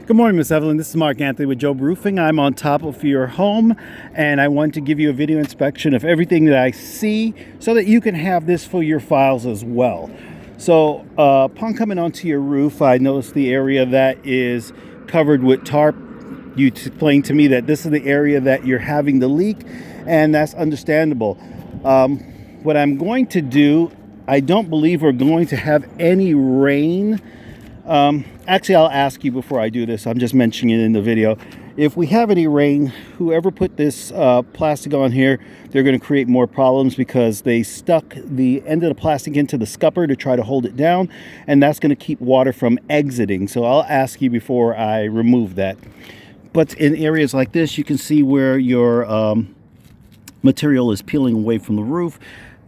Good morning, Miss Evelyn. This is Mark Anthony with Job Roofing. I'm on top of your home, and I want to give you a video inspection of everything that I see so that you can have this for your files as well. So upon coming onto your roof, I noticed the area that is covered with tarp. You explained to me that this is the area that you're having the leak, and that's understandable. What I'm going to do, I don't believe we're going to have any rain. Actually, I'll ask you before I do this. I'm just mentioning it in the video. If we have any rain, whoever put this plastic on here, they're going to create more problems because they stuck the end of the plastic into the scupper to try to hold it down, and that's going to keep water from exiting. So I'll ask you before I remove that. But in areas like this, you can see where your material is peeling away from the roof.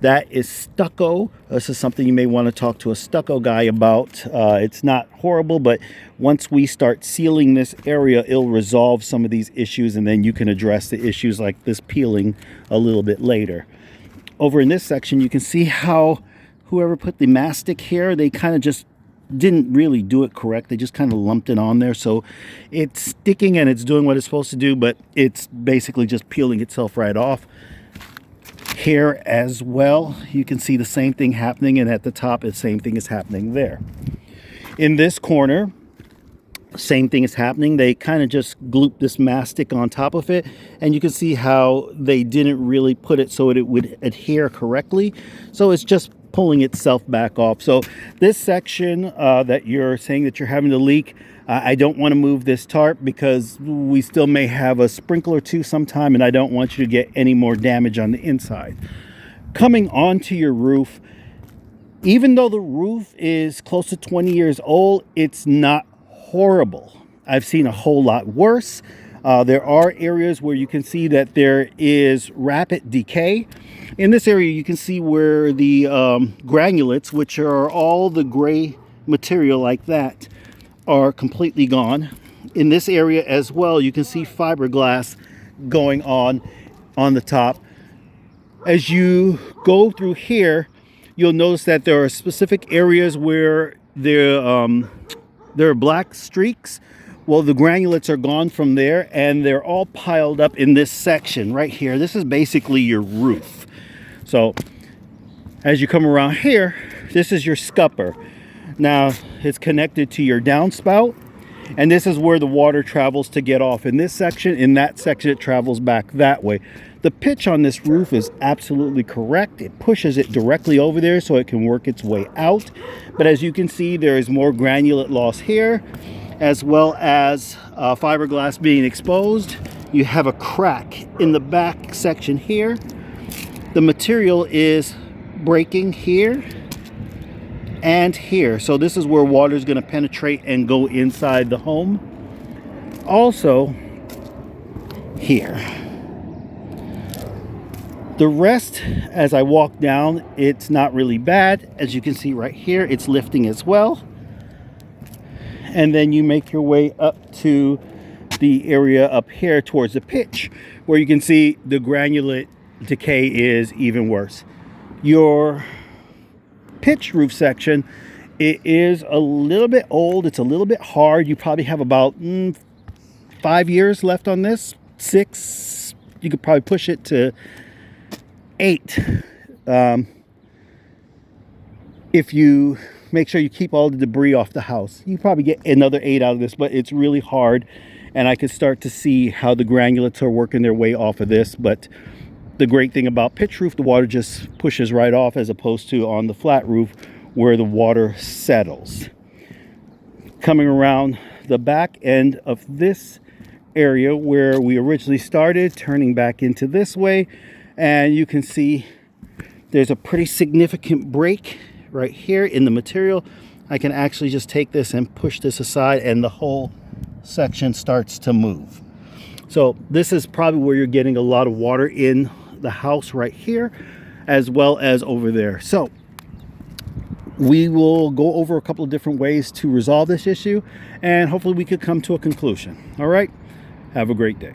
That is stucco. This is something you may want to talk to a stucco guy about. It's not horrible, but once we start sealing this area, it'll resolve some of these issues, and then you can address the issues like this peeling a little bit later. Over in this section, you can see how whoever put the mastic here, they kind of just didn't really do it correct. They just kind of lumped it on there. So it's sticking and it's doing what it's supposed to do, but it's basically just peeling itself right off. Here as well, you can see the same thing happening, and at the top the same thing is happening there. In this corner, same thing is happening. They kind of just glooped this mastic on top of it, and you can see how they didn't really put it so it would adhere correctly. So it's just pulling itself back off. So this section that you're saying that you're having the leak, I don't want to move this tarp because we still may have a sprinkler or two sometime, and I don't want you to get any more damage on the inside. Coming onto your roof, even though the roof is close to 20 years old, it's not horrible. I've seen a whole lot worse. There are areas where you can see that there is rapid decay. In this area, you can see where the granulates, which are all the gray material like that, are completely gone. In this area as well, you can see fiberglass going on the top. As you go through here, you'll notice that there are specific areas where there are black streaks. Well, the granulates are gone from there, and they're all piled up in this section right here. This is basically your roof. So as you come around here, this is your scupper. Now it's connected to your downspout, and this is where the water travels to get off in this section. In that section, it travels back that way. The pitch on this roof is absolutely correct. It pushes it directly over there so it can work its way out. But as you can see, there is more granulate loss here, as well as fiberglass being exposed. You have a crack in the back section here. The material is breaking here and here. So this is where water is going to penetrate and go inside the home. Also here. The rest, as I walk down, it's not really bad. As you can see right here, it's lifting as well. And then you make your way up to the area up here towards the pitch, where you can see the granulate decay is even worse. Your pitch roof section, it is a little bit old. It's a little bit hard. You probably have about 5 years left on this. 6. You could probably push it to 8. If you make sure you keep all the debris off the house, you probably get another 8 out of this, but it's really hard, and I can start to see how the granulates are working their way off of this. But the great thing about pitch roof, the water just pushes right off, as opposed to on the flat roof where the water settles. Coming around the back end of this area where we originally started, turning back into this way, and you can see there's a pretty significant break right here in the material. I can actually just take this and push this aside, and the whole section starts to move. So this is probably where you're getting a lot of water in the house right here, as well as over there. So we will go over a couple of different ways to resolve this issue, and hopefully we could come to a conclusion. All right, have a great day.